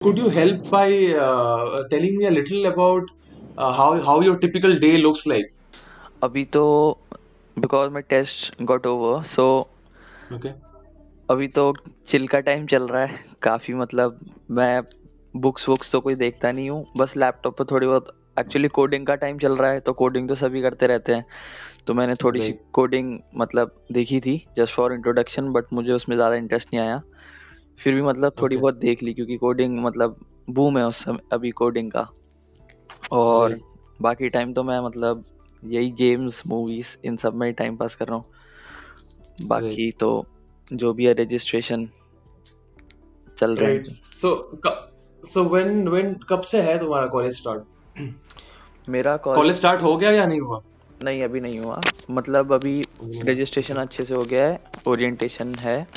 Could you help by telling me a little about how your typical day looks like? अभी तो because my test got over so Okay. अभी तो chill का time चल रहा है काफ़ी। मतलब मैं बुक्स वुक्स तो कोई देखता नहीं हूँ, बस लैपटॉप पर थोड़ी बहुत। एक्चुअली कोडिंग का टाइम चल रहा है तो कोडिंग तो सभी करते रहते हैं। तो मैंने थोड़ी सी Right. कोडिंग मतलब देखी थी जस्ट फॉर इंट्रोडक्शन, बट मुझे उसमें ज़्यादा इंटरेस्ट नहीं आया। फिर भी मतलब थोड़ी Okay. बहुत देख ली क्योंकि कोडिंग मतलब बूम है उस समय अभी कोडिंग का। और Right. बाकी टाइम तो मैं मतलब यही गेम्स मूवीज इन सब में ही टाइम पास कर रहा हूँ। Right. बाकी तो जो भी है रजिस्ट्रेशन चल रहे Right. हैं। So when कब से है तुम्हारा कॉलेज स्टार्ट? मेरा कॉलेज कॉलेज स्टार्ट हो गया या नहीं हुआ? नहीं, अभी नहीं हुआ। मतलब अभी रजिस्ट्रेशन Okay. अच्छे से हो गया है, ओरिएंटेशन है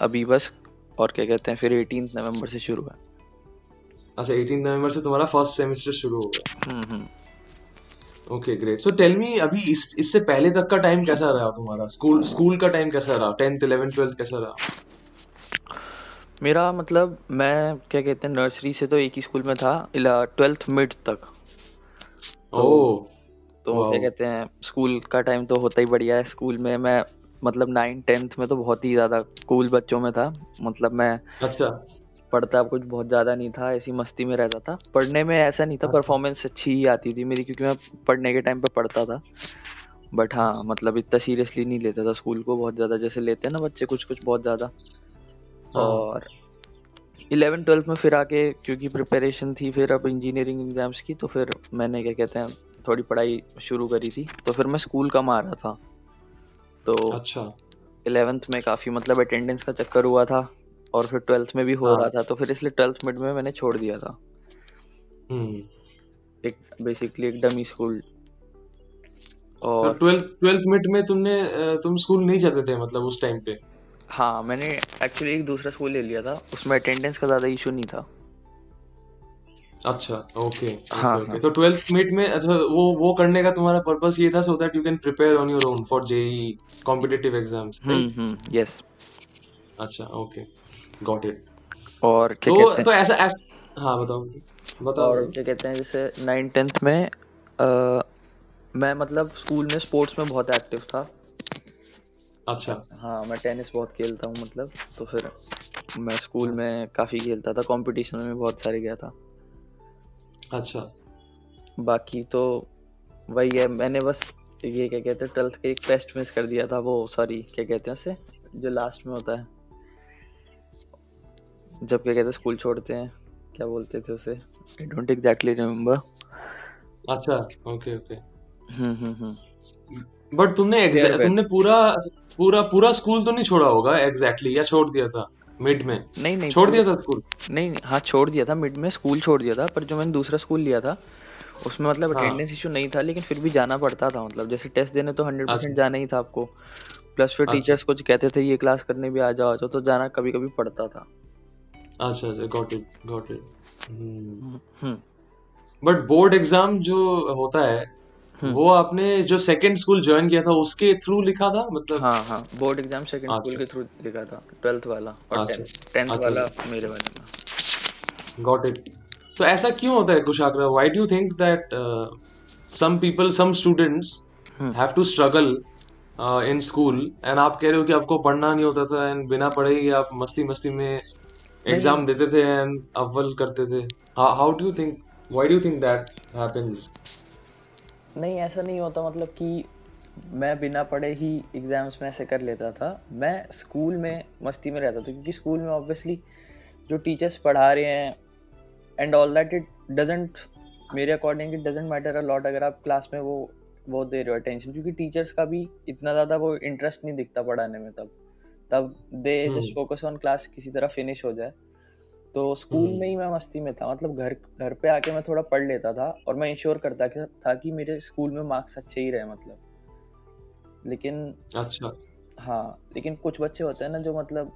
अभी बस। और क्या कहते हैं, फिर 18 नवंबर से शुरू है। अच्छा, 18 नवंबर से तुम्हारा फर्स्ट सेमेस्टर शुरू होगा। Hmm. Okay, great. So tell me, अभी इससे पहले तक का टाइम कैसा रहा तुम्हारा? स्कूल का टाइम कैसा रहा? 10th 11th 12th कैसा रहा? मेरा मतलब मैं क्या कहते हैं, नर्सरी से तो एक ही स्कूल में था 12th मिड तक। तो ओह, तो क्या वाओ। कहते हैं, स्कूल का टाइम तो होता ही बढ़िया है। स्कूल में मैं मतलब 9th 10th में तो बहुत ही ज़्यादा कूल बच्चों में था। मतलब मैं अच्छा। पढ़ता कुछ बहुत ज़्यादा नहीं था, ऐसी मस्ती में रहता था। पढ़ने में ऐसा नहीं था, अच्छा। परफॉर्मेंस अच्छी ही आती थी मेरी क्योंकि मैं पढ़ने के टाइम पे पढ़ता था। बट हाँ, अच्छा। मतलब इतना सीरियसली नहीं लेता था स्कूल को बहुत ज़्यादा, जैसे लेते हैं ना बच्चे कुछ कुछ बहुत ज़्यादा। हाँ। और 11th 12th में फिर आके क्योंकि प्रिपरेशन थी फिर अब इंजीनियरिंग एग्जाम्स की, तो फिर मैंने क्या कहते हैं थोड़ी पढ़ाई शुरू करी थी, तो फिर मैं स्कूल कम आ रहा था। तो अच्छा। 11th में काफ़ी मतलब अटेंडेंस का चक्कर हुआ था। और फिर 12th में भी हो रहा हाँ। था, तो फिर इसलिए 12th मिड में मैंने छोड़ दिया था। हम्म। एक बेसिकली एक डमी स्कूल। तो और 12th मिड में तुम स्कूल नहीं जाते थे मतलब उस टाइम पे? हाँ, मैंने एक्चुअली एक दूसरा स्कूल ले लिया था, उसमें अटेंडेंस का ज़्यादा इशू नहीं था। अच्छा। ओके। हाँ ओके। हाँ। ओके, तो 12th मिड में, अच्छा, वो करने का तुम्हारा पर्पस ये था so that you can prepare on your own for JEE competitive exams, right? Yes. अच्छा। Okay, got it. और क्या तो कहते हैं, तो हाँ, बताओ। बताओ और बताओ। क्या कहते हैं जैसे 9th 10th में मैं मतलब स्कूल में स्पोर्ट्स में बहुत एक्टिव था। अच्छा। हाँ, मैं टेनिस बहुत खेलता हूँ मतलब। तो फिर मैं स्कूल हाँ। में काफ़ी खेलता था, कंपटीशन में बहुत सारे गया था। अच्छा। बाकी तो वही है, मैंने बस ये क्या कहते हैं 12th के एक फेस्ट मिस कर दिया था, वो सॉरी क्या कहते हैं उसे, जो लास्ट में होता है जब क्या कहते हैं स्कूल छोड़ते हैं, क्या बोलते थे उसे, आई डोंट एग्जैक्टली रिमेम्बर। अच्छा। Okay. Okay. Hmm. But farewell. तुमने पूरा पूरा पूरा स्कूल तो नहीं छोड़ा होगा एग्जैक्टली, या छोड़ दिया था मिड में? नहीं नहीं छोड़ दिया पूरा था स्कूल? नहीं नहीं, हाँ छोड़ दिया था मिड में, स्कूल छोड़ दिया था। पर जो मैंने दूसरा स्कूल लिया था उसमें मतलब हाँ। अटेंडेंस इशू नहीं था, लेकिन फिर भी जाना पड़ता था। मतलब जैसे टेस्ट देने तो 100% अच्छा। जाना ही था आपको। प्लस फिर अच्छा। टीचर्स कुछ कहते थे ये क्लास करने भी आ जाओ तो जाना कभी कभी पड़ता था। अच्छा। अच्छा, got it, got it. Hmm. But board exam जो होता है, हम्म। वो आपने जो सेकंड स्कूल ज्वाइन किया था उसके थ्रू लिखा था मतलब? हाँ हाँ, बोर्ड एग्जाम सेकंड स्कूल अच्छा। के थ्रू लिखा था, 12th वाला और अच्छा। 10th अच्छा। वाला अच्छा, मेरे वाले में। Got it. तो ऐसा क्यों होता है Kushagra? Why do you think that some people, some students hmm. Have to struggle in school, and आप कह रहे हो कि आपको पढ़ना नहीं होता था एंड बिना पढ़े ही आप मस्ती मस्ती में नहीं नहीं एग्जाम देते थे एंड अव्वल करते थे? How do you think, why do you think that happens? नहीं, ऐसा नहीं होता मतलब कि मैं बिना पढ़े ही एग्जाम्स में ऐसे कर लेता था। मैं स्कूल में मस्ती में रहता था क्योंकि स्कूल में ऑब्वियसली जो टीचर्स पढ़ा रहे हैं and all that, it doesn't, मेरे according it doesn't matter a lot अगर आप क्लास में वो दे रहे हो अटेंशन, क्योंकि टीचर्स का भी इतना ज़्यादा वो इंटरेस्ट नहीं दिखता पढ़ाने में। तब तब they just hmm. Focus on class, किसी तरह फिनिश हो जाए। तो स्कूल में हम्म। ही मैं मस्ती में था, मतलब घर घर पे आके मैं थोड़ा पढ़ लेता था और मैं इंश्योर करता था कि मेरे स्कूल में मार्क्स अच्छे ही रहे मतलब। लेकिन अच्छा। हाँ, लेकिन कुछ बच्चे होते हैं ना जो मतलब,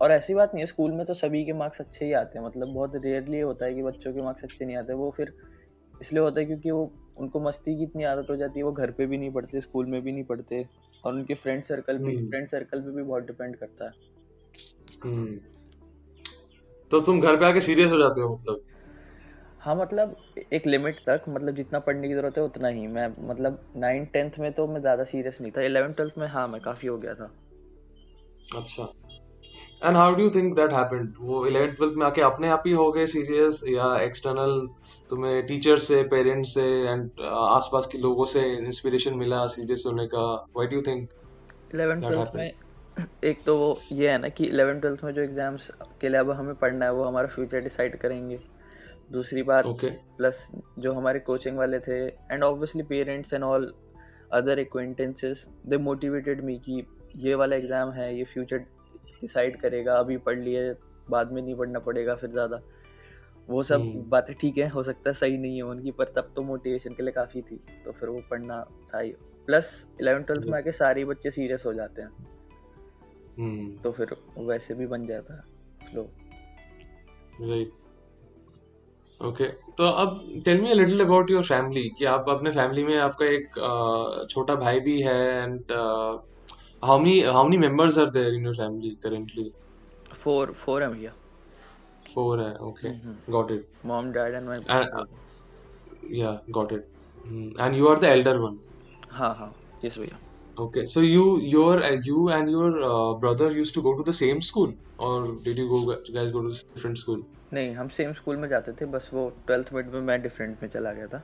और ऐसी बात नहीं है, स्कूल में तो सभी के मार्क्स अच्छे ही आते हैं। मतलब बहुत रेयरली होता है कि बच्चों के मार्क्स अच्छे नहीं आते। वो फिर इसलिए होता है क्योंकि वो उनको मस्ती की इतनी आदत हो जाती है, वो घर पे भी नहीं पढ़ते, स्कूल में भी नहीं पढ़ते। और उनके हम्म। फ्रेंड सर्कल पे भी बहुत डिपेंड करता है। हम्म। तो तुम घर पे आके सीरियस हो जाते हो मतलब? हाँ मतलब एक लिमिट तक, मतलब जितना पढ़ने की जरूरत है उतना ही। मैं मतलब 9th 10th में तो मैं ज़्यादा सीरियस नहीं था, 11th 12th में हाँ मैं काफ़ी हो गया था। अच्छा। And how do you think that happened? वो 11th 12th में आके अपने आप ही हो गए सीरियस, या एक्सटर्नल तुम्हें टीचर से, पेरेंट्स से एंड आसपास के लोगों से इंस्पिरेशन मिला सीरियस होने का? Why do you think 11th that 12th happened? में एक तो वो ये है ना कि 11th 12th में जो एग्ज़ाम्स के लिए अब हमें पढ़ना है वो हमारा फ्यूचर डिसाइड करेंगे। दूसरी बात, ओके। प्लस जो हमारे कोचिंग वाले थे and obviously parents and all other acquaintances, they motivated me कि ये वाला एग्ज़ाम है, ये फ्यूचर डिसाइड करेगा, अभी पढ़ लिए बाद में नहीं पढ़ना पड़ेगा फिर ज़्यादा। वो सब हम्म। बातें ठीक है, हो सकता है सही नहीं है उनकी, पर तब तो मोटिवेशन के लिए काफ़ी थी, तो फिर वो पढ़ना था ही। प्लस 11th 12th में आके सारे ही बच्चे सीरियस हो जाते हैं, हम्म। तो फिर वैसे भी बन जाता है फ्लो। राइट। ओके। तो अब tell me a little about your family, कि आप अपने फैमिली में, आपका एक छोटा भाई भी है, and how many members are there in your family currently? Four four है भैया। 4 है, okay. Got it. Mom dad and my and brother. Yeah, got it. And you are the elder one? हाँ हाँ, यस भैया। Okay, so you and your brother used to go to the same school, or did you guys go to different school? नहीं, हम same school में जाते थे, बस वो 12th मिड में मैं डिफरेंट में चला गया था।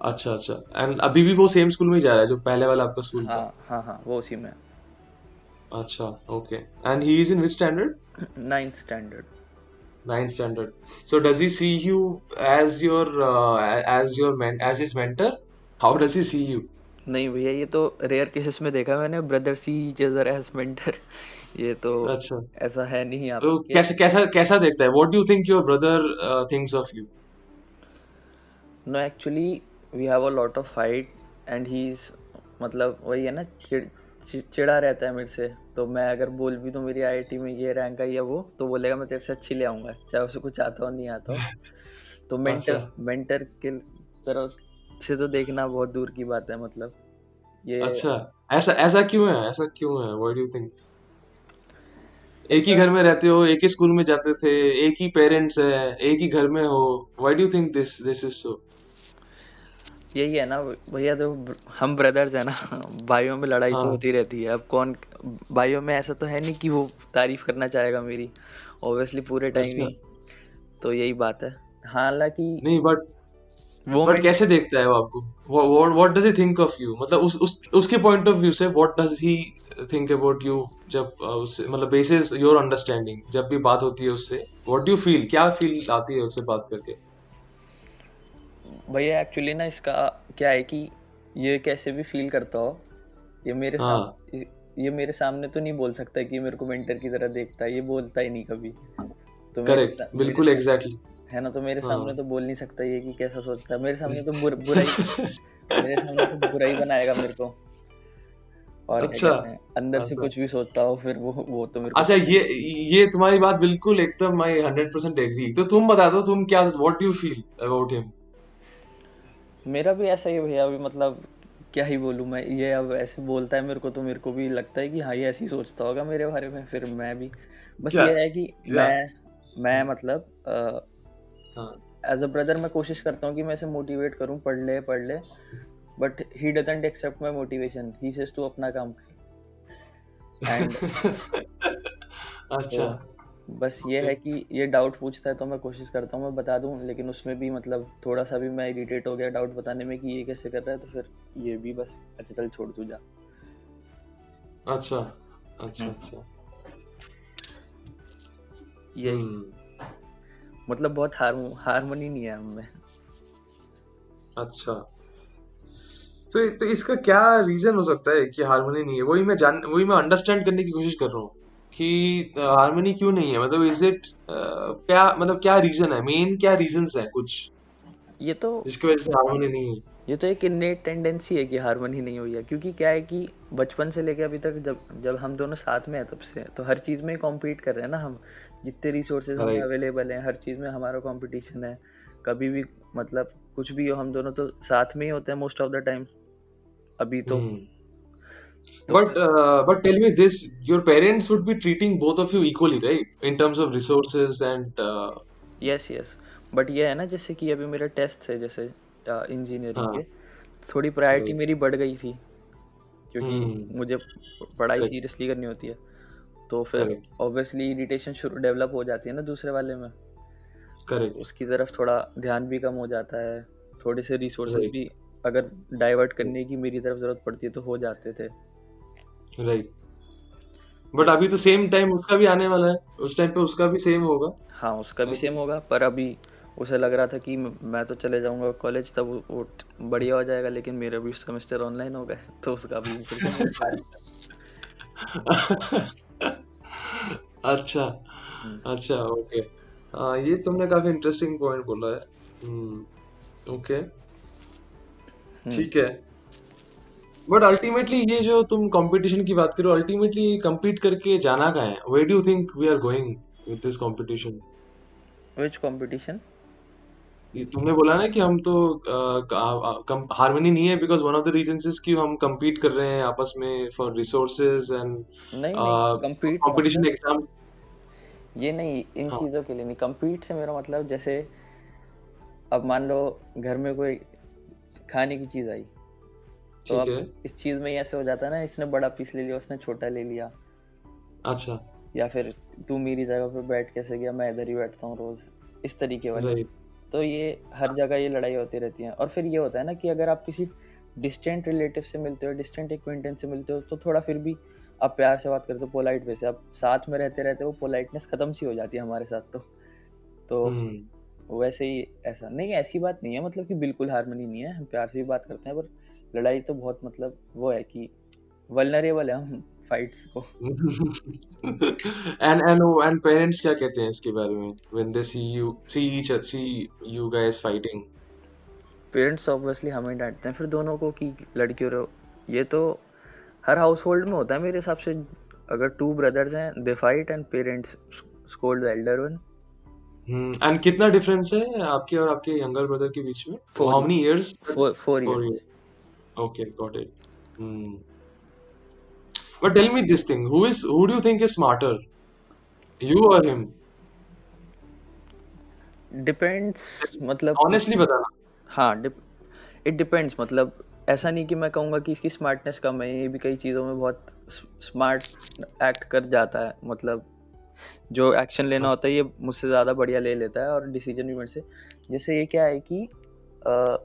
अच्छा अच्छा। एंड अभी भी वो सेम स्कूल में ही जा रहा है जो पहले वाला आपका स्कूल था? हाँ हाँ हाँ, वो उसी में। अच्छा, okay. And he is in which standard? 9th standard. 9th standard. So does he see you as as his mentor? How does he see you? नहीं भैया, ये तो रेयर केसेस में देखा मैंने, brother see each other as mentor. ये तो अच्छा। ऐसा है नहीं यहाँ तो पे कि कैसा कैसा कैसा देखता है? What do you think your brother thinks of you? No actually we have a lot of fight and he is, मतलब वही है ना, चिड़ा रहता है मेरे से। तो मैं अगर बोल भी दूं मेरी आईआईटी में ये रैंक आई है वो, तो बोलेगा मैं तेरे से अच्छी ले आऊंगा, चाहे उसे कुछ आता हो नहीं आता हो। तो अच्छा। मेंटर मेंटर के तरह से तो देखना बहुत दूर की बात है, मतलब ये। अच्छा। ऐसा ऐसा क्यों है? ऐसा क्यों है? What do you think? एक ही ऐसा घर में रहते हो, एक ही स्कूल में जाते थे, एक ही पेरेंट्स है, एक ही घर में हो। Why do you think this is so? यही है ना भैया, तो हम ब्रदर्स है ना, भाइयों में लड़ाई तो हाँ। होती रहती है। अब कौन, भाइयों में ऐसा तो है नहीं कि वो तारीफ करना चाहेगा मेरी, ऑब्वियसली पूरे टाइम अच्छा। ही। तो यही बात है। हालांकि नहीं, बट वो कैसे देखता है वो आपको? What does he think of you? मतलब उसके पॉइंट ऑफ व्यू से what does he think about you? जब उससे, मतलब बेसिस योर अंडरस्टैंडिंग, जब भी बात होती है उससे, व्हाट डू यू फील? क्या फील आती है उससे बात करके? भैया एक्चुअली ना इसका क्या है कि ये कैसे भी फील करता हो, ये मेरे साम हाँ। ये मेरे सामने तो नहीं बोल सकता कि मेरे को मेंटर की तरह देखता है, ये बोलता ही नहीं कभी। तो करेक्ट, बिल्कुल एग्जैक्टली। है ना, तो मेरे हाँ। सामने तो बोल नहीं सकता ये कि कैसा सोचता है। मेरे सामने तो बुराई, मेरे सामने तो बुराई बनाएगा मेरे को। और क्या अच्छा। कहते हैं, अंदर से अच्छा। कुछ भी सोचता हो फिर वो तो मेरे को अच्छा, पता ये तुम्हारी बात बिल्कुल एकदम, आई 100% एग्री। तो तुम बता दो, तुम क्या, what do you feel about him? नहीं। मेरा भी ऐसा ही है भैया, अभी मतलब क्या ही बोलूं मैं, ये अब ऐसे बोलता है मेरे को तो मेरे को भी लगता है कि हाँ ये ऐसे ही सोचता होगा मेरे बारे में, फिर मैं भी बस क्या? ये है कि क्या? मैं मतलब हाँ। एज अ ब्रदर मैं कोशिश करता हूँ कि मैं इसे मोटिवेट करूँ, पढ़ ले, but he doesn't accept my motivation, he says तू अपना काम कर। एंड तो अच्छा। बस ये ओके। है कि ये डाउट पूछता है तो मैं कोशिश करता हूँ मैं बता दूं, लेकिन उसमें भी मतलब थोड़ा सा भी मैं इरिटेट हो गया डाउट बताने में कि ये कैसे कर रहा है, तो फिर ये भी बस अच्छा चल छोड़ तू जा। अच्छा अच्छा हम्म, अच्छा। यही, हम्म। मतलब बहुत हारमोनी नहीं है हम में। अच्छा। तो इसका क्या रीजन हो सकता है कि हार्मनी नहीं है? वही मैं अंडरस्टैंड करने की कोशिश कर रहा हूँ कि हार्मनी क्यों नहीं है। मतलब इज इट, क्या मतलब, क्या रीजन है, मेन क्या रीजंस है कुछ ये तो जिसकी वजह से हार्मनी नहीं है? ये तो एक इन्नेट टेंडेंसी है कि हारमोनी नहीं हुई है, क्योंकि क्या है कि बचपन से लेके अभी तक जब जब हम दोनों साथ में हैं तब से तो हर चीज़ में कॉम्पीट कर रहे हैं ना हम। जितने रिसोर्सेज हमें राइट। अवेलेबल हैं हर चीज़ में हमारा कंपटीशन है। कभी भी मतलब कुछ भी हो हम दोनों तो साथ में ही होते हैं मोस्ट ऑफ द टाइम अभी तो। हम्म। तो but tell me this, your parents would be treating both of you equally, right? In terms of resources and yes yes, but ये है ना, जैसे कि अभी मेरे टेस्ट है जैसे इंजीनियरिंग हाँ, के, थोड़ी प्रायोरिटी right. मेरी बढ़ गई थी, क्योंकि Hmm. मुझे पढ़ाई Correct. सीरियसली करनी होती है। तो फिर Correct. ऑब्वियसली इरिटेशन शुरू डेवलप हो जाती है ना दूसरे वाले में, तो Correct. उसकी तरफ थोड़ा ध्यान भी कम हो जाता है, थोड़े से रिसोर्सेज Right. भी अगर डाइवर्ट Right. करने की मेरी तरफ ज़रूरत पड़ती है तो हो जाते थे। Right. बट अभी तो सेम टाइम उसका भी आने वाला है, उस टाइम पे उसका भी सेम होगा, हाँ, उसका भी आई सेम थिंक। होगा, पर अभी उसे लग रहा था कि मैं तो चले जाऊंगा कॉलेज, तब वो बढ़िया हो जाएगा, लेकिन मेरे भी सेमेस्टर ऑनलाइन हो गए तो उसका भी फिर से नहीं हो पाया। अच्छा, हम्म, अच्छा, ओके। ये तुमने काफी इंटरेस्टिंग पॉइंट बोला है। ओके, हम्म। ठीक है। बट अल्टीमेटली ये जो तुम कंपटीशन की बात करो, अल्टीमेटली compete करके जाना कहाँ है? Where do you think we are going with this competition? Which competition? ये तुमने बोला ना कि हम तो हारमोनी नहीं है, because one of the reasons is कि हम compete कर रहे हैं आपस में फॉर रिसोर्सेज एंड नहीं नहीं, compete कंपटीशन मतलब एग्जाम। ये नहीं, इन हाँ, चीज़ों के लिए नहीं। compete से मेरा मतलब, जैसे अब मान लो घर में कोई खाने की चीज़ आई, तो ठीक अब है। इस चीज़ में ऐसे हो जाता है ना, इसने बड़ा पीस ले लिया, उसने छोटा ले लिया, अच्छा, या फिर तू मेरी जगह पे बैठ कैसे गया, मैं इधर ही बैठता हूँ रोज, इस तरीके वाली। राइट। तो ये हर जगह ये लड़ाई होती रहती है। और फिर ये होता है ना कि अगर आप किसी डिस्टेंट रिलेटिव से मिलते हो, डिस्टेंट एक्वेंटेंस से मिलते हो, तो थोड़ा फिर भी आप प्यार से बात करते हो, पोलाइट वे से। आप साथ में रहते रहते वो पोलाइटनेस खत्म सी हो जाती है हमारे साथ। हम्म। तो वैसे ही ऐसा नहीं, ऐसी बात नहीं है मतलब कि बिल्कुल हारमोनी नहीं है, हम प्यार से भी बात करते हैं, पर लड़ाई तो बहुत मतलब वो है कि वल्नरेबल है हम फाइट्स को। एंड पेरेंट्स क्या कहते हैं इसके बारे में when they see you guys fighting? Parents obviously हमें डांटते हैं फिर दोनों को कि लड़कियों रहो। ये तो हर हाउस होल्ड में होता है मेरे हिसाब से। अगर टू ब्रदर्स हैं, they fight and parents scold the elder one. And कितना डिफरेंस है आपके और आपके यंगर ब्रदर के बीच में? How 4 many years? years, 4 years। 4 years. Okay, got it. Hmm. But tell me this thing, who do you think is smarter, you or him? Depends मतलब कि Honestly बताना। हाँ, इट डिपेंड्स मतलब ऐसा नहीं कि मैं कहूँगा कि इसकी स्मार्टनेस कम है, ये भी कई चीज़ों में बहुत स्मार्ट एक्ट कर जाता है। मतलब जो एक्शन लेना हाँ, होता है ये मुझसे ज़्यादा बढ़िया ले लेता है, और डिसीजन भी मेरे से। जैसे ये क्या है कि अ,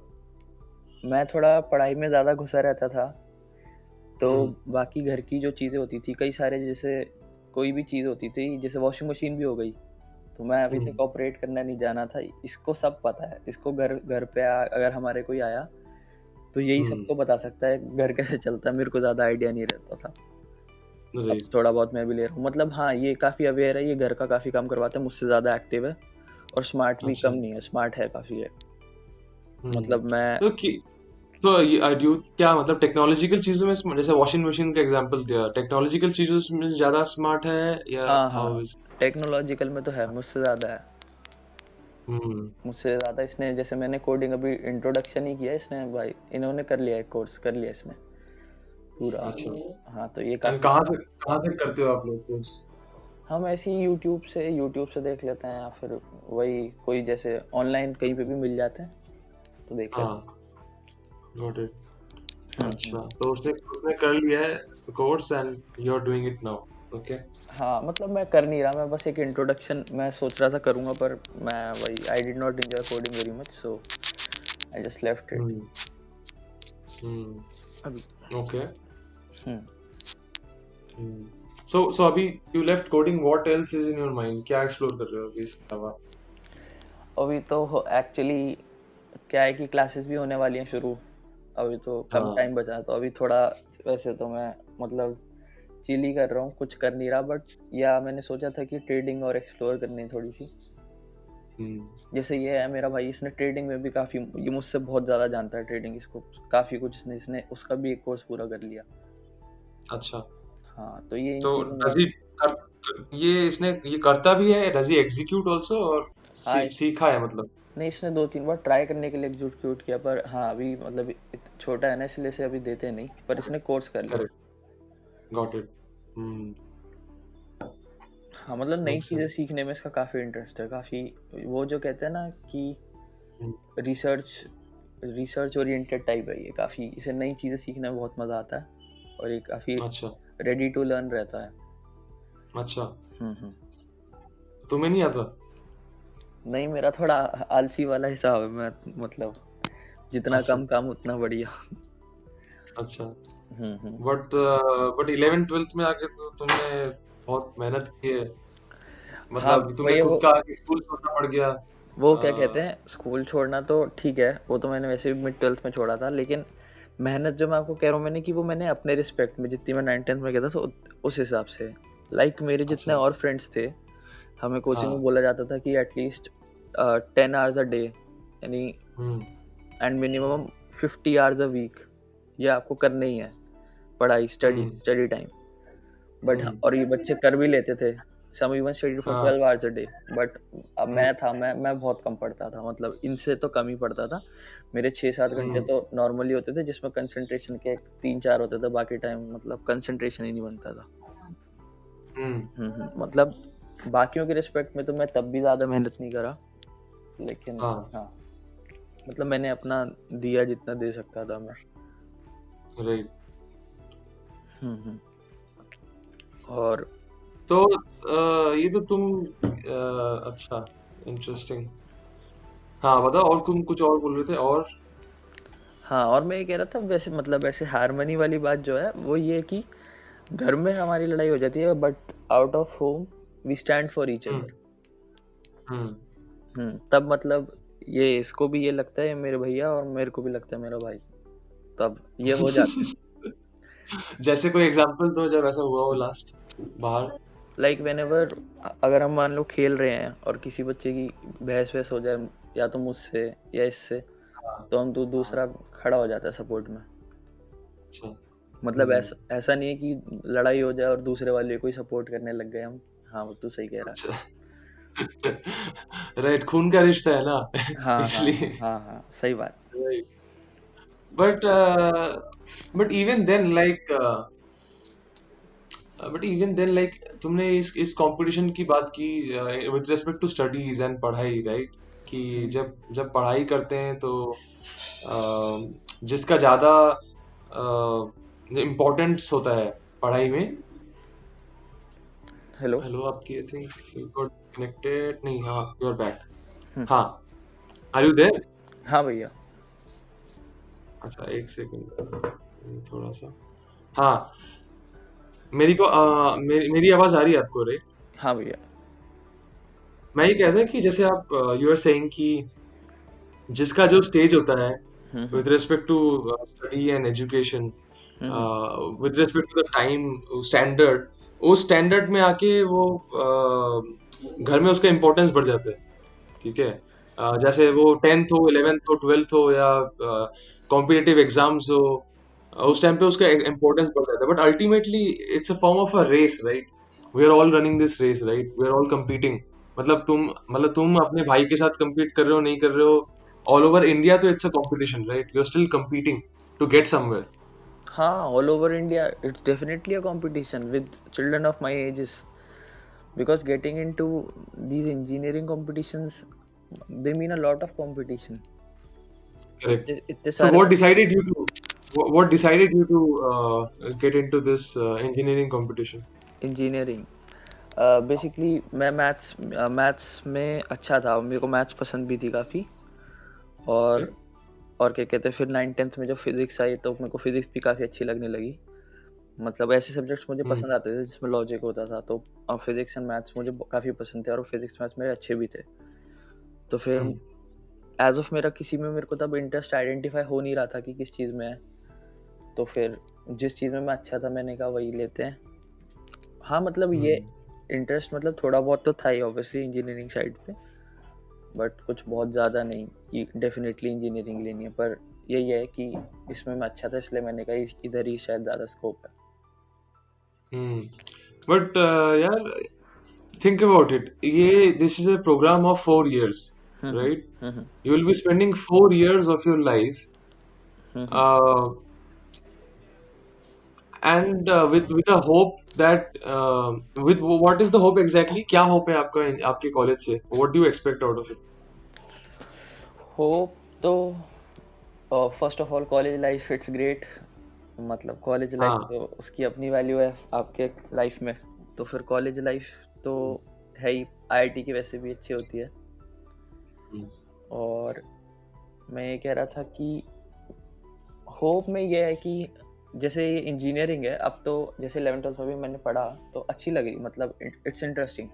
मैं थोड़ा पढ़ाई में ज़्यादा घुसा रहता था, तो बाकी घर की जो चीज़ें होती थी कई सारे, जैसे कोई भी चीज़ होती थी, जैसे वॉशिंग मशीन भी हो गई, तो मैं अभी तक ऑपरेट करना नहीं जाना था। इसको सब पता है, इसको घर घर पे अगर हमारे कोई आया तो यही सबको बता सकता है घर कैसे चलता है। मेरे को ज़्यादा आइडिया नहीं रहता था, अब राइट। थोड़ा बहुत मैं भी ले रहा हूँ। मतलब हाँ, ये काफ़ी अवेयर है, ये घर का काफ़ी काम करवाता है, मुझसे ज़्यादा एक्टिव है, और स्मार्ट भी अच्छा। कम नहीं है, स्मार्ट है काफ़ी है। मतलब मैं तो तो ये क्या मतलब टेक्नोलॉजिकल चीजों में जैसे वॉशिंग मशीन का एग्जांपल दिया, टेक्नोलॉजिकल चीजों में ज्यादा स्मार्ट है या हाँ हाँ, हाउ इज? टेक्नोलॉजिकल में तो है, मुझसे ज़्यादा है। हम्म। मुझसे ज़्यादा इसने, जैसे मैंने कोडिंग अभी इंट्रोडक्शन ही किया, इसने भाई इन्होंने कर लिया है, कोर्स कर लिया इसने पूरा। अच्छा। हाँ, तो ये एंड काफ़ी। कहाँ से करते हो आप लोग कोर्स? हम ऐसे ही यूट्यूब से देख लेते हैं, या फिर वही कोई जैसे ऑनलाइन कहीं पे भी मिल जाते हैं तो देख लेते हाँ, गॉट इट। हैं। अच्छा, तो उसने उसने कर लिया है course and you are doing it now. Okay. हाँ, मतलब मैं कर नहीं रहा, मैं बस एक इंट्रोडक्शन मैं सोच रहा था करूँगा, पर मैं वही I did not enjoy coding very much, so I just left it hmm. Hmm. अभी। ओके। हम्म। सो अभी you left coding, what else is in your mind? क्या एक्सप्लोर कर रहे हो अभी इसके अलावा? अभी तो एक्चुअली क्या है कि क्लासेस भी होने वाली हैं शुरू, अभी तो कम हाँ। टाइम बचा है, तो अभी थोड़ा वैसे तो मैं मतलब चिल ही कर रहा हूँ, कुछ कर नहीं रहा, बट या मैंने सोचा था कि ट्रेडिंग और एक्सप्लोर करनी है थोड़ी सी। जैसे ये है मेरा भाई, इसने ट्रेडिंग में भी काफ़ी, ये मुझसे बहुत ज़्यादा जानता है ट्रेडिंग, इसको काफ़ी कुछ इसने उसका भी एक कोर्स पूरा कर लिया। अच्छा, हाँ, तो ये इन तो चीज़ों में। डज ही ये इसने ये करता भी है? डज ही एग्जीक्यूट आल्सो, और हाँ, सीखा है मतलब? नहीं, इसने 2-3 बार ट्राई करने के लिए एग्जीक्यूट किया, पर हाँ अभी मतलब छोटा है ना, इसलिए से अभी देते नहीं, पर इसने कोर्स कर लिया। करेक्ट। Got it. हम्म। हाँ मतलब नई मेक चीज़ें सेंस। सीखने में इसका काफ़ी इंटरेस्ट है, काफ़ी। वो जो कहते हैं ना कि रिसर्च रिसर्च ओरिएंटेड टाइप है ये, काफ़ी इसे नई चीज़ें सीखने में बहुत मज़ा आता है, और ये काफ़ी अच्छा। रेडी टू लर्न रहता है। अच्छा, हम्म। तुम्हें नहीं आता? नहीं, मेरा थोड़ा आलसी वाला हिसाब है, मैं मतलब जितना अच्छा। कम काम उतना बढ़िया। अच्छा। हम्म। बट 11th 12th में आके तो तुमने बहुत मेहनत की है, हाँ मतलब तुम्हें भैया, खुद वो का आगे स्कूल छोड़ना पड़ गया। वो क्या कहते हैं, स्कूल छोड़ना तो ठीक है, वो तो मैंने वैसे भी मिड ट्वेल्थ में छोड़ा था, लेकिन मेहनत जो मैं आपको कह रहा हूँ मैंने की, वो मैंने अपने रिस्पेक्ट में, जितनी मैं 9th 10th में गया था, तो उस हिसाब से। लाइक मेरे जितने अच्छा। और फ्रेंड्स थे, हमें कोचिंग में हाँ। बोला जाता था कि एटलीस्ट 10 hours a day, यानी hmm. And minimum 50 hours a week, ये आपको करना ही है, पढ़ाई, study hmm. Study time. But hmm. और ये बच्चे कर भी लेते थे, सम इवन स्टडी फॉर हाँ। 12 hours a day। बट अब हम्म। मैं बहुत कम पढ़ता था, मतलब इनसे तो कम ही पढ़ता था। मेरे 6 7 घंटे हम्म। तो नॉर्मली होते थे, जिसमें कंसंट्रेशन के 3 4 होते थे, बाकी टाइम मतलब कंसंट्रेशन ही नहीं बनता था। हम्म। मतलब बाकियों के रिस्पेक्ट में तो मैं तब भी ज़्यादा मेहनत नहीं करा, लेकिन हाँ। हाँ, मतलब मैंने अपना दिया जितना दे सकता था मैं। राइट। हम्म। और तो ये तो तुम अच्छा, इंटरेस्टिंग। हाँ बताओ, और तुम कुछ और बोल रहे थे और? हाँ, और मैं ये कह रहा था, वैसे मतलब ऐसे हारमनी वाली बात जो है वो ये है कि घर में हमारी लड़ाई हो जाती है, but out of home we stand for each hmm. Other. Hmm. तब मतलब ये इसको भी ये लगता है ये मेरे भैया, और मेरे को भी लगता है मेरा भाई, तब ये हो जाता है। जैसे कोई एग्जांपल दो जब ऐसा हुआ हो लास्ट बाहर। लाइक वेन एवर, अगर हम मान लो खेल रहे हैं और किसी बच्चे की बहस वहस हो जाए, या तो मुझसे या इससे, हाँ। तो हम तो हाँ। दूसरा खड़ा हो जाता है सपोर्ट में। अच्छा। मतलब हम्म। ऐसा नहीं है कि लड़ाई हो जाए और दूसरे वाले को ही सपोर्ट करने लग गए हम। हाँ, वो तू सही कह रहा अच्छा। राइट, खून का रिश्ता है ना। है। हाँ हाँ इसलिए। हाँ हाँ, सही बात। Right. But but even then like तुमने इस कंपटीशन की बात की with respect to studies and पढ़ाई, राइट? कि हम्म। जब जब पढ़ाई करते हैं तो जिसका ज्यादा इम्पोर्टेंस होता है पढ़ाई में। हेलो। हेलो, आपकी I think you got disconnected. नहीं, हाँ, यू आर बैक। हम्म। हाँ। Are you there? हाँ भैया। अच्छा, एक सेकंड, थोड़ा सा। हाँ। मेरी आवाज आ रही है आपको, रे? हाँ भैया। मैं ये कह रहा था कि जैसे आप यू आर सेइंग कि जिसका जो स्टेज होता है हम्म। with respect to study and education, hmm. with respect to the time standard, उस स्टैंडर्ड में आके वो घर में उसका इम्पोर्टेंस बढ़ जाता है। ठीक है। जैसे वो 10th हो, 11th हो, 12th हो, या कॉम्पिटिटिव एग्जाम्स हो, उस टाइम पे उसका इम्पोर्टेंस बढ़ जाता है। But ultimately it's a form of a race, right? We are all running this race, right? We are all competing। मतलब तुम अपने भाई के साथ compete कर रहे हो, नहीं कर रहे हो, ऑल ओवर इंडिया तो इट्स अ competition, राइट? You are still competing to get somewhere। हाँ, all over India it's definitely a competition with children of my ages, because getting into these engineering competitions, they mean a lot of competition। Correct। इतने So सारे what decided you to get into this engineering competition? Engineering, basically मैं maths में अच्छा था, मेरे को maths पसंद भी थी काफ़ी। Okay। और और क्या कहते हैं, फिर 9th 10th में जब फिजिक्स आई तो मेरे को फिजिक्स भी काफ़ी अच्छी लगने लगी। मतलब ऐसे सब्जेक्ट्स मुझे हम्म। पसंद आते थे जिसमें लॉजिक होता था, तो फिजिक्स एंड मैथ्स मुझे काफ़ी पसंद थे, और फिजिक्स मैथ्स मेरे अच्छे भी थे। तो फिर हम्म। एज ऑफ मेरा किसी में मेरे को तब इंटरेस्ट आइडेंटिफाई हो नहीं रहा था कि किस चीज़ में है। तो फिर जिस चीज़ में मैं अच्छा था मैंने कहा वही लेते हैं। हाँ मतलब ये हम्म। इंटरेस्ट मतलब थोड़ा बहुत तो था ही ऑब्वियसली इंजीनियरिंग साइड पे, बट कुछ बहुत ज़्यादा नहीं कि डेफिनेटली इंजीनियरिंग लेनी है, पर यही है कि इसमें मैं अच्छा था इसलिए मैंने कहा इधर ही शायद ज़्यादा स्कोप है। हम्म। बट यार, think about it, ये this is a program of 4 years, hmm. right? Hmm. You will be spending 4 years of your life hmm. uh, and with a hope that with what is the hope exactly? क्या hope है आपका आपके college से? What do you expect out of it? Hope तो first of all college life it's great. मतलब college life हाँ। तो उसकी अपनी वैल्यू है आपके लाइफ में। तो फिर कॉलेज लाइफ तो है ही, आईआईटी की वैसे भी अच्छी होती है। हम्म, और मैं ये कह रहा था कि होप में ये है कि जैसे ये इंजीनियरिंग है, अब तो जैसे 11th 12th में भी मैंने पढ़ा तो अच्छी लगी, मतलब इट्स इंटरेस्टिंग।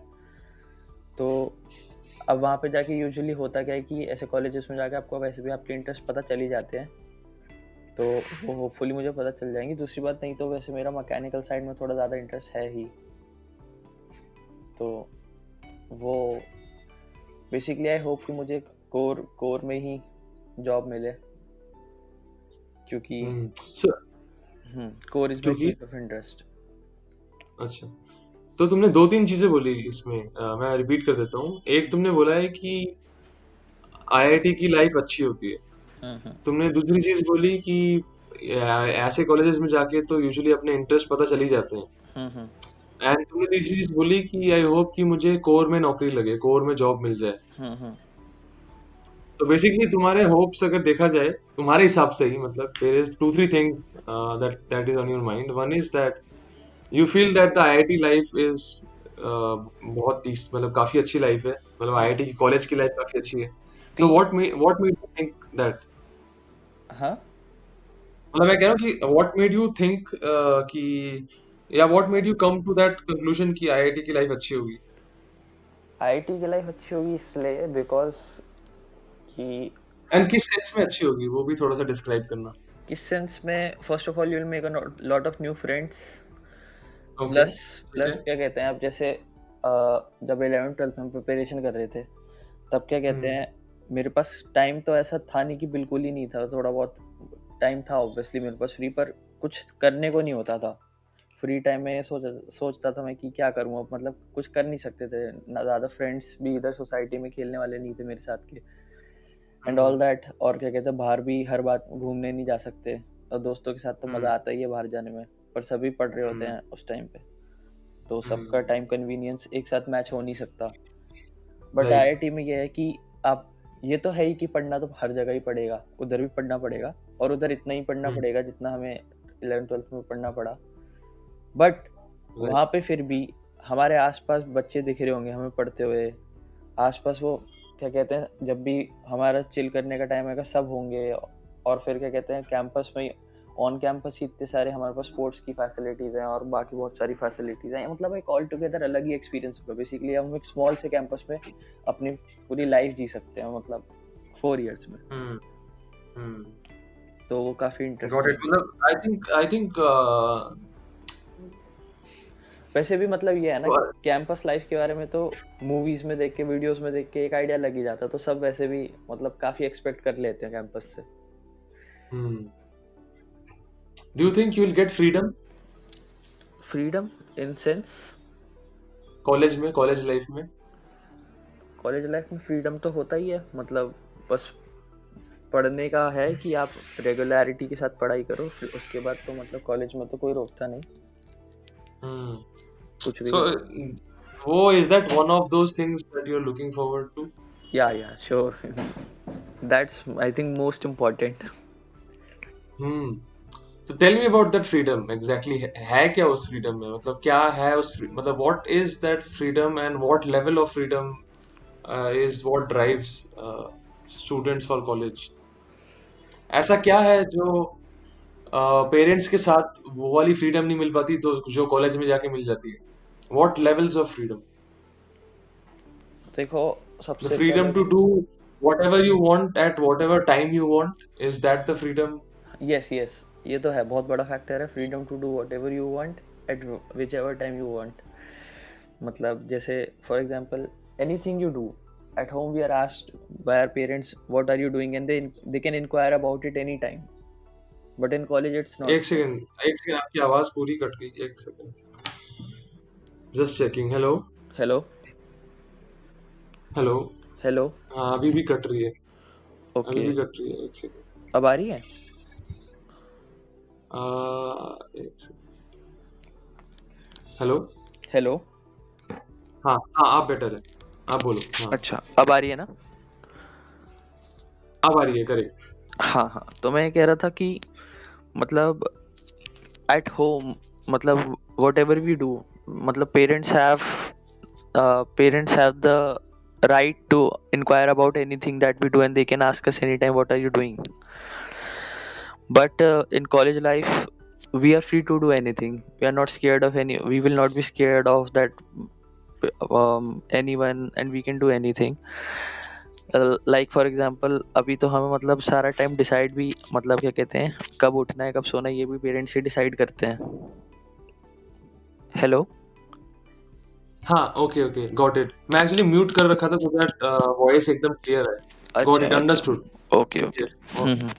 तो अब वहाँ पे जाके यूजुअली होता क्या है कि ऐसे कॉलेजेस में जाके आपको वैसे भी आपके इंटरेस्ट पता चल ही जाते हैं, तो वो होपफुली मुझे पता चल जाएंगी। दूसरी बात, नहीं तो वैसे मेरा मैकेनिकल साइड में थोड़ा ज़्यादा इंटरेस्ट है ही। तो वो बेसिकली आई होप कि मुझे कोर कोर में ही जॉब मिले, क्योंकि So, कोर इज़ माय क्योंकि फील्ड ऑफ इंटरेस्ट। अच्छा, तो तुमने दो तीन चीजें बोली इसमें, मैं रिपीट कर देता हूँ। एक तुमने बोला है कि आईआईटी की लाइफ अच्छी होती है। हम्म तुमने दूसरी चीज बोली कि ऐसे कॉलेजेस में जाके तो यूजुअली अपने इंटरेस्ट पता चल ही जाते हैं। हम्म एंड तुमने तीसरी चीज बोली कि आई होप कि मुझे कोर में नौकरी लगे, कोर में जॉब मिल जाए। हम्म तो बेसिकली तुम्हारे होप्स अगर देखा जाए तुम्हारे हिसाब से ही, मतलब there is two three things that is on your mind. One is that you feel that the IIT life is बहुत ही मतलब काफी अच्छी लाइफ है, मतलब आईआईटी की कॉलेज की लाइफ काफी अच्छी है। So peace. What made you think that, हाँ, मतलब मैं कह रहा हूँ कि व्हाट मेड यू थिंक कि या what made you come to that conclusion कि आईआईटी की लाइफ अच्छी होगी? आईआईटी की लाइफ अच्छी होगी इसलिए बिकॉज कि एंड किस सेंस में अच्छी होगी वो भी थोड़ा सा डिस्क्राइब करना। इस सेंस में first of all you will make a lot of new friends. Okay, plus ठीक है। प्लस क्या कहते हैं, आप जैसे जब 11th 12th में प्रिपरेशन कर रहे थे, तब क्या कहते हम्म। हैं, मेरे पास टाइम तो ऐसा था नहीं कि बिल्कुल ही नहीं था, थोड़ा बहुत टाइम था ऑब्वियसली मेरे पास फ्री, पर कुछ करने को नहीं होता था। फ्री टाइम में सोचता था मैं कि क्या करूँ अब, मतलब कुछ कर नहीं सकते थे ना, ज़्यादा फ्रेंड्स भी इधर सोसाइटी में खेलने वाले नहीं थे मेरे साथ के, एंड हम्म। All that. और क्या कहते हैं, बाहर भी हर बात घूमने नहीं जा सकते, और दोस्तों के साथ तो हम्म। मज़ा आता ही है बाहर जाने में, पर सभी पढ़ रहे होते हम्म। हैं उस टाइम पे, तो सबका हम्म। टाइम कन्वीनियंस एक साथ मैच हो नहीं सकता। But right. आईआईटी में ये है कि आप, ये तो है ही कि पढ़ना तो हर जगह ही पड़ेगा, उधर भी पढ़ना पड़ेगा, और उधर इतना ही पढ़ना हम्म। पड़ेगा जितना हमें 11th 12th में पढ़ना पड़ा। But right. वहाँ पे फिर भी हमारे आसपास बच्चे दिख रहे होंगे हमें पढ़ते हुए, आसपास वो क्या कहते हैं, जब भी हमारा चिल करने का टाइम आएगा सब होंगे। और फिर क्या कहते हैं, कैंपस में ऑन कैंपस ही इतने सारे हमारे पास स्पोर्ट्स की फैसिलिटीज़ हैं और बाकी बहुत सारी फैसिलिटीज़ हैं, मतलब एक ऑल टुगेदर अलग ही एक्सपीरियंस होगा। बेसिकली हम एक स्मॉल से कैंपस में अपनी पूरी लाइफ जी सकते हैं, मतलब 4 years में। हम्म। हम्म। तो वो काफ़ी गॉट इंटरेस्टिंग इट। है। मतलब आई थिंक वैसे भी मतलब ये है ना कि कैंपस लाइफ के बारे में तो मूवीज में देख के, वीडियोस में देख के एक आइडिया लग ही जाता, तो सब वैसे भी मतलब काफी एक्सपेक्ट कर लेते हैं कैंपस से। Hmm, do you think you will get freedom freedom in sense, college में, कॉलेज लाइफ में? कॉलेज लाइफ में फ्रीडम तो होता ही है, मतलब बस पढ़ने का है कि आप रेगुलरिटी के साथ पढ़ाई करो, फिर उसके बाद तो मतलब कॉलेज में तो कोई रोकता नहीं, हम्म। कुछ भी सो करो। वो is that one of those things that you are looking forward to? या sure, that's I think most important. Hmm. तो tell me about that freedom exactly, है क्या उस फ्रीडम में, मतलब क्या है उस मतलब what is that freedom and what level of freedom is what drives students for college? ऐसा क्या है जो पेरेंट्स के साथ वो वाली फ्रीडम नहीं मिल पाती तो जो कॉलेज में जाके मिल जाती है? What levels of freedom? देखो, The सबसे freedom पहले to do whatever you want at whatever time you want, is that the freedom? Yes yes, ये तो है, बहुत बड़ा फैक्टर है, freedom to do whatever you want at whichever time you want. मतलब जैसे for example, anything you do at home, we are asked by our parents what are you doing, and they can inquire about it any time, but in college it's not एक so. Second, एक second, आपकी आवाज पूरी cut गई, एक second, just checking. Hello? Hello. Hello? Hello. हाँ, अभी भी कट रही है, अभी ओके, भी कट रही है, एक सेकंड। अब आ रही है? एक सेकंड। हेलो। हेलो। हाँ हाँ, आप बेटर है, आप बोलो। हाँ, अच्छा, अब आ रही है ना? अब आ रही है, करेक्ट। हाँ हाँ, तो मैं ये कह रहा था कि मतलब एट होम, मतलब वट एवर वी डू, मतलब parents have the right to inquire about anything that we do, and they can ask us anytime what are you doing. But in college life we are free to do anything. We are not scared of any, we will not be scared of that anyone, and we can do anything. Like for example, अभी तो हमें मतलब सारा time decide भी, मतलब क्या कहते हैं, कब उठना है कब सोना है, ये भी पेरेंट्स ही डिसाइड करते हैं। हेलो। हाँ, ओके ओके, गॉट इट। मैं एक्चुअली म्यूट कर रखा था सो दैट वॉइस एकदम क्लियर है। गॉट अच्छा इट, अच्छा। Understood. Okay okay. Yes, okay. Hmm.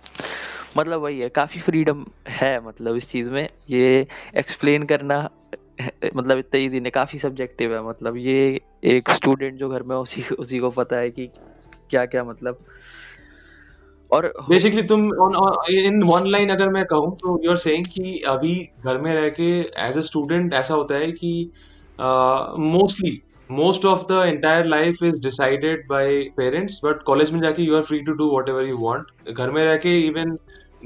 मतलब वही है, काफ़ी फ्रीडम है मतलब इस चीज़ में, ये एक्सप्लेन करना मतलब इतना ईजी नहीं, काफ़ी सब्जेक्टिव है, मतलब ये एक स्टूडेंट जो घर में है, उसी उसी को पता है कि क्या क्या मतलब। और बेसिकली तुम इन वन लाइन अगर मैं कहूँ तो यू आर सेइंग कि अभी घर में रह के एज अ स्टूडेंट ऐसा होता है कि mostly most of the entire life is decided by parents, but college में जाके you are free to do whatever you want. घर में रह के इवन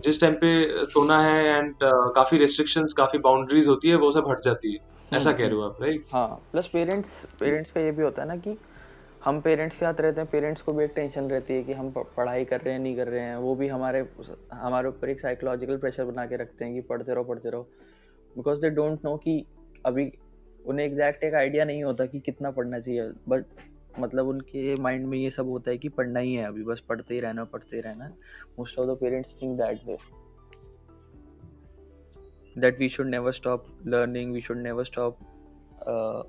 जिस टाइम पे सोना है एंड काफी रेस्ट्रिक्शंस, काफी बाउंड्रीज होती है, वो सब हट जाती है। ऐसा कह रहे हम्म। हो आप, राइट? हाँ, प्लस पेरेंट्स पेरेंट्स का ये भी होता है ना कि हम पेरेंट्स के साथ रहते हैं, पेरेंट्स को भी एक टेंशन रहती है कि हम पढ़ाई कर रहे हैं नहीं कर रहे हैं, वो भी हमारे हमारे ऊपर एक साइकोलॉजिकल प्रेशर बना के रखते हैं कि पढ़ते रहो, बिकॉज दे डोंट नो कि अभी उन्हें एग्जैक्ट एक आइडिया नहीं होता कि कितना पढ़ना चाहिए, बट मतलब उनके माइंड में ये सब होता है कि पढ़ना ही है, अभी बस पढ़ते ही रहना। Most of the parents think that way, that we should never stop learning, we should never stop uh,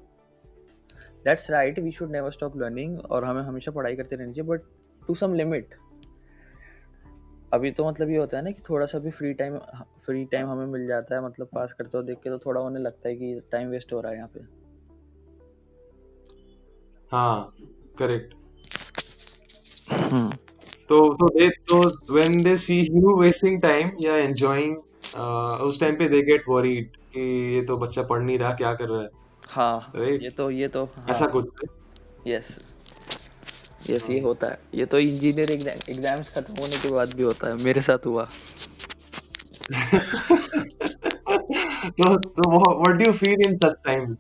that's right, we should never stop learning, और हमें हमेशा पढ़ाई करते रहनी चाहिए, बट टू सम लिमिट। अभी तो मतलब ये होता है ना कि थोड़ा सा भी फ्री टाइम हमें मिल जाता है, मतलब पास करते हो देख के तो थोड़ा उन्हें लगता है कि टाइम वेस्ट हो रहा है यहाँ पे। हाँ, करेक्ट। हम्म। तो when they see you wasting time या एंजॉयिंग, उस टाइम पे दे गेट वरीड कि ये तो बच्चा पढ़ नहीं रहा, क्या कर रहा है, हाँ, राइट? ये तो हाँ। ऐसा कुछ है। यस यस, ये हाँ। होता है, ये तो इंजीनियर एग्जाम्स खत्म होने के बाद भी होता है, मेरे साथ हुआ। तो what do you feel in such times?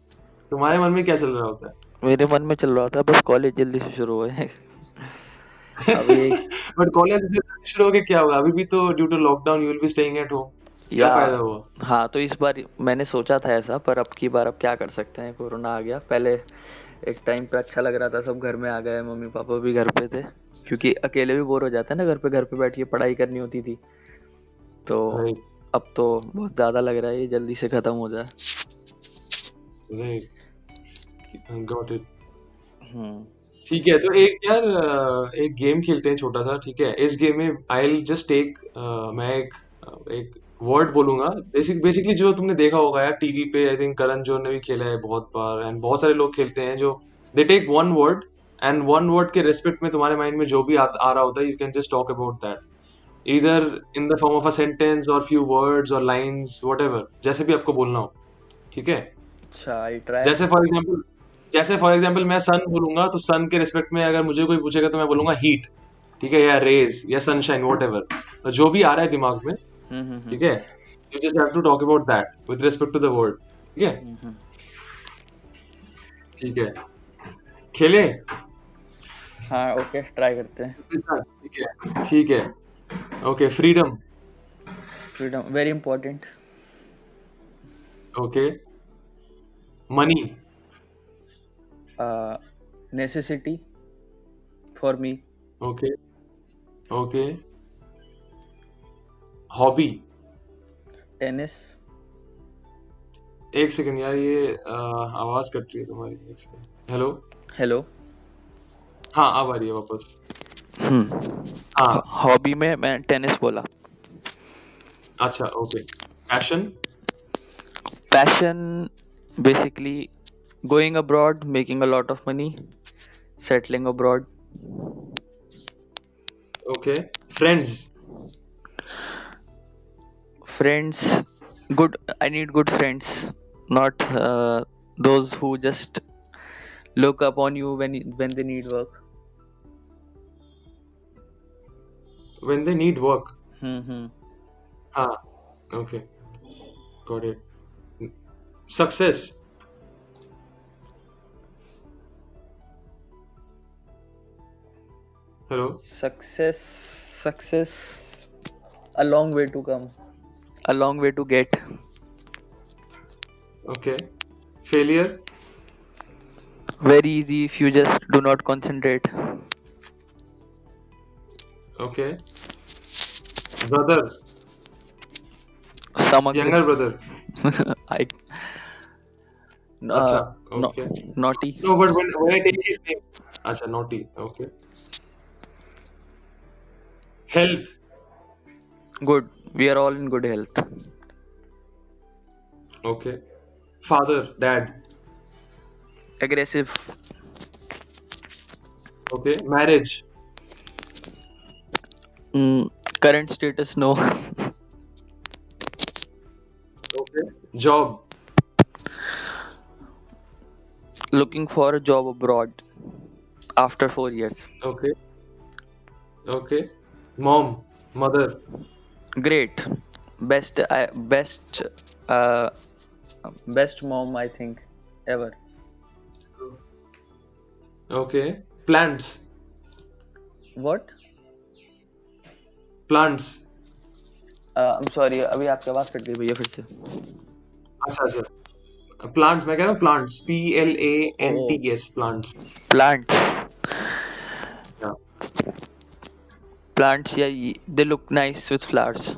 तुम्हारे मन में क्या चल रहा होता मेरे मन में चल रहा था बस कॉलेज जल्दी से शुरू होए। अभी है? बट कॉलेज शुरू हो के क्या होगा? अभी भी तो due to lockdown you will be staying at home. क्या या फायदा हुआ? हाँ, तो इस बार मैंने सोचा था ऐसा, पर अब की बार अब क्या कर सकते हैं, कोरोना आ गया। पहले एक टाइम पे अच्छा लग रहा था, सब घर में आ गए, मम्मी पापा भी घर पे थे, क्योंकि अकेले भी बोर हो जाते हैं ना, घर पे बैठ के पढ़ाई करनी होती थी। तो राइट, अब तो बहुत ज़्यादा लग रहा है ये जल्दी से ख़त्म हो जाए। Right, got it. हम्म। ठीक है, तो एक यार एक गेम खेलते हैं छोटा सा, ठीक है? इस गेम में आई विल जस्ट टेक, मैं एक वर्ड बोलूंगा। बेसिकली जो तुमने देखा होगा यार टीवी पे, आई थिंक करण जोहर ने भी खेला है बहुत बार, एंड बहुत सारे लोग खेलते हैं जो they take one word, and one word के रेस्पेक्ट में तुम्हारे माइंड में जो भी आ रहा होता है, you can just talk about that, इधर in the form of a sentence और फ्यू वर्ड्स और लाइंस, वट जैसे भी आपको बोलना हो, ठीक है? अच्छा, आई ट्राई। जैसे फॉर एग्जाम्पल जैसे फॉर एग्जाम्पल मैं सन बोलूंगा, तो सन के रिस्पेक्ट में अगर मुझे कोई पूछेगा तो मैं बोलूंगा हीट, ठीक है, या रेज या सनशाइन, वॉट एवर, तो जो भी आ रहा है दिमाग में, हम्म। ठीक है, you just have to talk about that with respect to the word, ठीक है? हम्म। ठीक है, खेले? हाँ, ओके, ट्राई करते हैं। ठीक है, ठीक है। Okay, freedom. Freedom very important. Okay, money. Necessity for me. Okay, okay, hobby. Tennis. एक सेकंड यार, ये आवाज कट रही है तुम्हारी, एक सेकंड। हेलो। हेलो। हाँ, अब आ रही है वापस। हम्म। हाँ। हॉबी में मैं टेनिस बोला। अच्छा, okay. Passion. Passion basically going abroad, making a lot of money, settling abroad. Okay. Friends. Friends, good, I need good friends, not those who just look upon you when they need work. When they need work. Hmm. Ah, okay, got it. Success. Hello. Success, success, a long way to come, a long way to get. Okay. Failure. Very easy if you just do not concentrate. Okay. Brother. Stomach Younger with brother. I Acha. no Okay. naughty. No, but when I take his name. Acha, naughty. Okay. Health. Good. We are all in good health. Okay. Father. Dad. Aggressive. Okay. Marriage. Mm, current status no. Okay. Job. Looking for a job abroad after 4 years. Okay. Okay. Mom. Mother. Great. Best uh best mom I think ever. Okay. Plants. What? Plants. I'm sorry, अभी आपकी आवाज cut गई भैया फिर से. अच्छा अच्छा. Plants. मैं कह रहा हूँ plants. Oh, PLANTS. Plants. plants. Yeah. Plants, yeah, they look nice with flowers.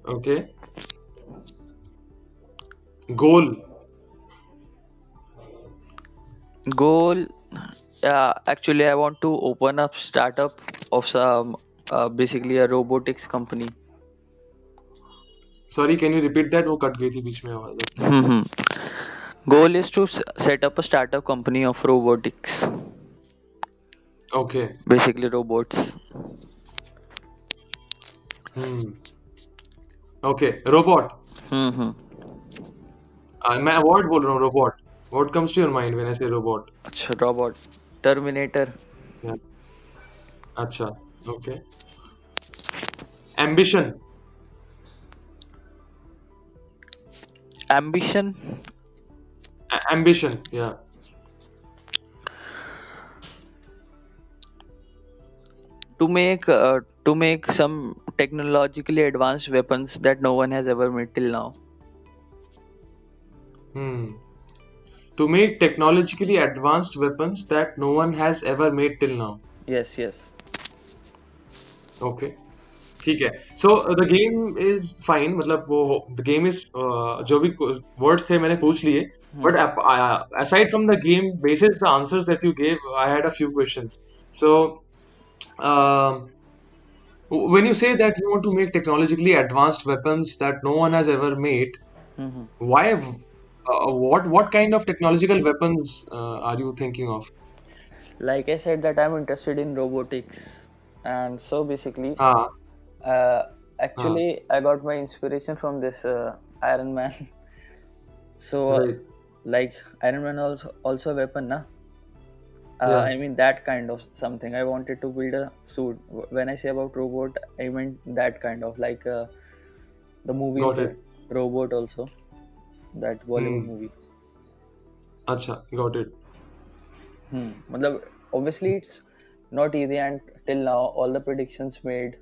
Okay. Goal. Goal, actually, I want to open up startup of some basically a robotics company. Sorry, can you repeat that? वो cut गई थी बीच में आवाज आपकी. Hmm. Goal is to set up a startup company of robotics, Okay. basically robots. Hmm. Okay. Robot. Hmm. मैं word बोल रहा हूँ robot. What comes to your mind when I say robot? अच्छा, robot. Terminator. Yeah. अच्छा. Okay. Ambition. Ambition, Ambition. Yeah. to make some technologically advanced weapons that no one has ever made till now. Hmm. To make technologically advanced weapons that no one has ever made till now. Yes, yes. Okay. ठीक है. So the game is fine. मतलब वो the game is जो भी words थे मैंने पूछ लिए. But aside from the game, basis the answers that you gave, I had a few questions. So um, when you say that you want to make technologically advanced weapons that no one has ever made, Hmm. why? What kind of technological weapons are you thinking of? Like I said that I'm interested in robotics, and so basically, हाँ uh, हाँ actually I got my inspiration from this Iron Man. So right like Iron Man also a weapon, na? yeah I mean that kind of something. I wanted to build a suit. When I say about robot, I meant that kind of like the movie got it. Robot also, that Bollywood Hmm. movie. अच्छा got it. मतलब obviously it's not easy, and till now all the predictions made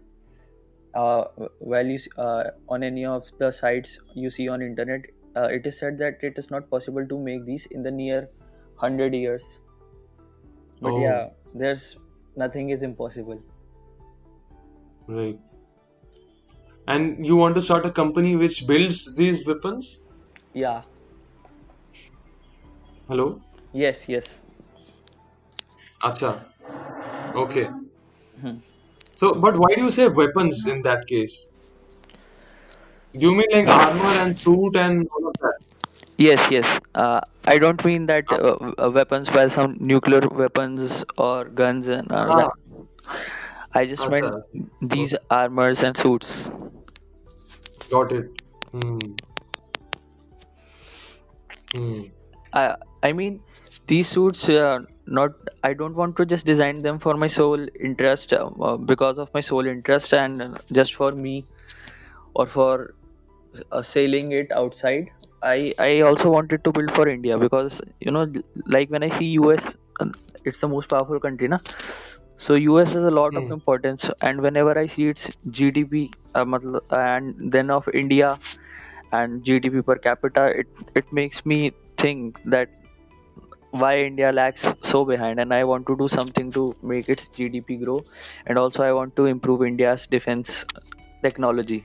values on any of the sites you see on internet, it is said that it is not possible to make these in the near 100 years. But Oh yeah, there's nothing is impossible. right. And you want to start a company which builds these weapons? Yeah. Hello? Yes, yes. Acha. Okay. Hmm. So, but why do you say weapons in that case? Do you mean like armor and suit and all of that? Yes, yes. I don't mean that Ah, weapons by some nuclear weapons or guns and ah, that. I just acha. meant Okay. these armors and suits. Got it. Hmm. Hmm. I I mean, these suits not. I don't want to just design them for my sole interest, because of my sole interest, and just for me, or for selling it outside. I also wanted to build for India, because like when I see US, it's the most powerful country, na. So US has a lot of Hmm. importance, and whenever I see its GDP, and then of India and GDP per capita, it makes me think that why India lags so behind, and I want to do something to make its GDP grow, and also I want to improve India's defense technology.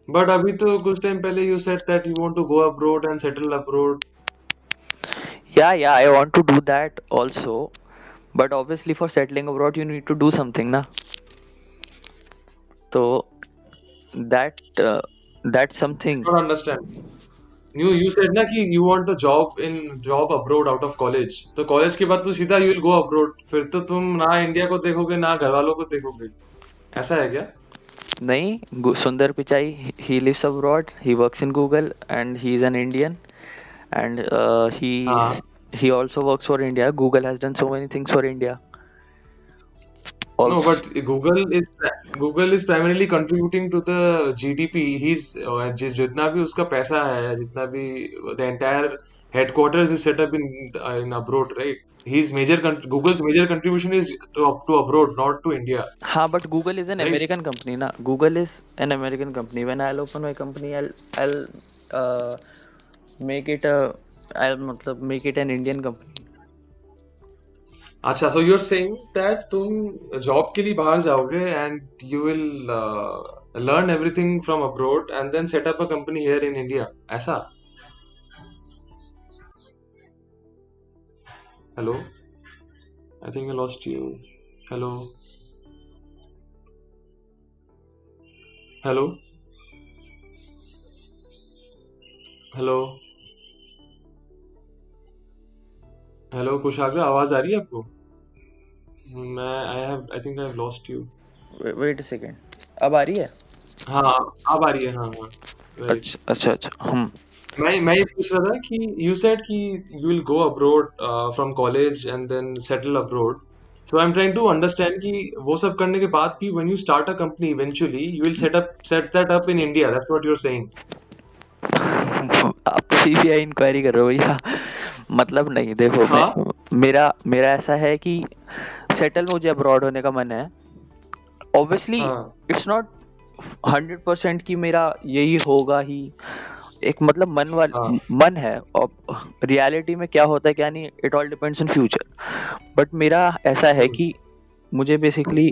But अभी तो कुछ time पहले you said that you want to go abroad and settle abroad. Yeah, yeah, I want to do that also, but obviously for settling abroad, you need to do something, na. So that that's something. Don't understand. You said ना कि you want a job abroad out of college. तो college के बाद तो सीधा you will go abroad. फिर तो तुम ना इंडिया को देखोगे ना घर वालों को देखोगे. ऐसा है क्या? नहीं, Sundar Pichai, he lives abroad. He works in Google, and he's an Indian, and हाँ. he also works for India. Google has done so many things for India. No, Also, but Google is primarily contributing to the GDP. जितना भी उसका पैसा है, जितना भी the entire headquarters is set up in abroad, right? Google's major contribution is to abroad, not to India, हाँ, but Google is an right? American company, na. Google is an American company. When I'll open my company, I'll make it a I'll मतलब make it an Indian company. अच्छा, so you're saying that तुम job के लिए बाहर जाओगे and you will learn everything from abroad and then set up a company here in India. ऐसा? Hello? I think I lost you. Hello? Hello? Hello hello Kushagra आवाज आ रही है आपको मैं I think I have lost you Wait a second. अब आ रही है? हाँ अब आ रही है हाँ हाँ राइट अच्छा अच्छा अच्छा, मैं ये पूछ रहा था कि यू सेड कि you will go abroad from college and then settle abroad so I am trying to understand कि वो सब करने के बाद भी when you start a company eventually you will set that up in India that's what you are saying आप CBI inquiry कर रहे हो भैया? मतलब नहीं, देखो, मैं हाँ मेरा मेरा ऐसा है कि सेटल मुझे अब्रॉड होने का मन है। ऑब्वियसली हाँ इट्स नॉट 100% कि मेरा यही होगा ही। एक मतलब हाँ मन है, और रियलिटी में क्या होता है क्या नहीं, it all depends on future. But मेरा ऐसा है हम्म कि मुझे बेसिकली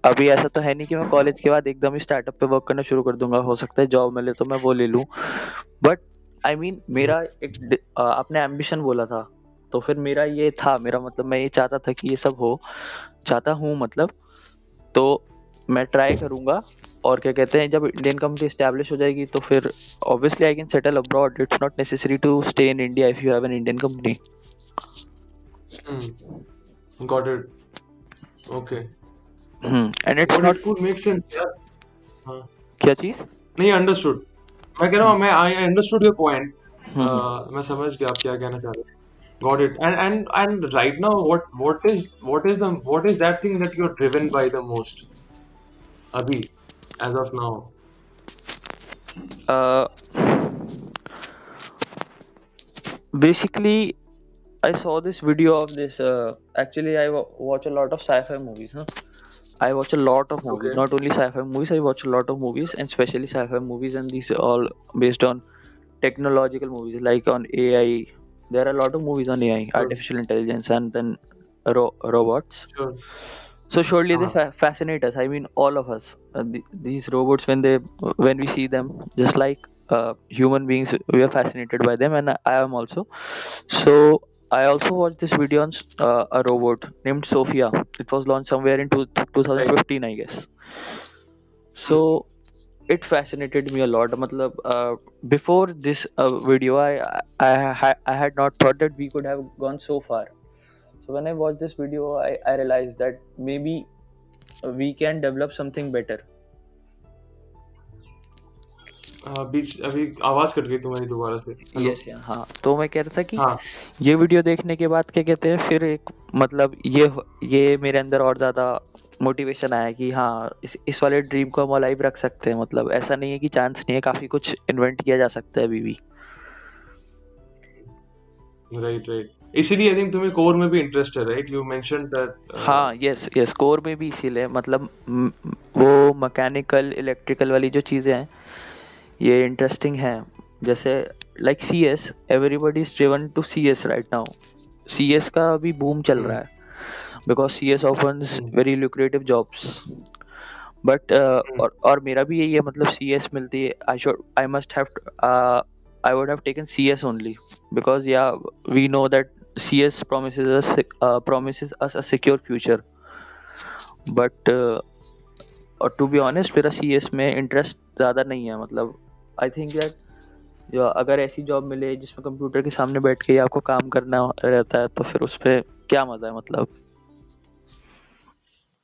अभी ऐसा तो है नहीं कि मैं कॉलेज के बाद एकदम ही स्टार्टअप पे वर्क करना शुरू कर दूंगा। हो सकता है जॉब मिले तो मैं वो ले लूँ, बट आई मीन हम्म मेरा आपने एम्बिशन बोला था, तो फिर मेरा ये था, मेरा मतलब मैं ये चाहता था कि ये सब हो, चाहता हूँ मतलब। तो मैं ट्राई करूंगा, और क्या कहते हैं, जब इंडियन कंपनी स्टैब्लिश हो जाएगी तो फिर obviously I can settle abroad. It's not necessary to stay in India if you have an Indian company. Got it okay and it's got not. It could make sense यार हाँ क्या चीज? नहीं understood मैं कह रहा हूँ मैं आई अंडरस्टूड योर पॉइंट हम्म मैं समझ गया आप क्या कहना चाह रहे हैं got it and right now what is that thing that you're driven by the most abhi as of now Basically, I saw this video of this. Actually, watch a lot of sci-fi movies. Huh? I watch a lot of movies, okay not only sci-fi movies. I watch a lot of movies, and especially sci-fi movies, and these are all based on technological movies, like on AI. There are a lot of movies on AI, good artificial intelligence, and then robots. sure So surely they uh-huh. fascinate us. I mean, all of us. These robots, when we see them, just like human beings, we are fascinated by them, and I am also. So I also watched this video on a robot named Sophia. It was launched somewhere in Right 2015, I guess. hmm. So it fascinated me a lot. मतलब before this video, I had not thought that we could have gone so far. So when I watched this video, I realized that maybe we can develop something better. बीच अभी आवाज cut गई तुम्हारी दोबारा से। Hello. Yes, हाँ, तो मैं कह रहा था कि हाँ। ये वीडियो देखने के बाद क्या कहते हैं, फिर एक मतलब ये मेरे अंदर और ज़्यादा मोटिवेशन आया कि हाँ, इस वाले ड्रीम को हम अलाइव रख सकते हैं। मतलब ऐसा नहीं है कि चांस नहीं है, काफ़ी कुछ इन्वेंट किया जा सकता है अभी भी। राइट राइट, इसीलिए आई थिंक तुम्हें कोर में भी इंटरेस्ट है, राइट? You mention that. हाँ, यस यस, कोर में भी इसीलिए मतलब वो मैकेनिकल इलेक्ट्रिकल वाली जो चीज़ें हैं ये इंटरेस्टिंग हैं। जैसे like C S, everybody is driven to C S right now. C S का अभी बूम चल रहा है because C S offers very lucrative jobs. But और मेरा भी यही है, मतलब सी एस मिलती है, I must have I would have taken C S only because yeah we know that C S promises us a secure future. But और to be honest मेरा सी एस में इंटरेस्ट ज़्यादा नहीं है। मतलब आई थिंक दैट जो अगर ऐसी जॉब मिले जिसमें कंप्यूटर के सामने बैठ के ही आपको काम करना रहता है तो फिर उस पर क्या मज़ा है मतलब।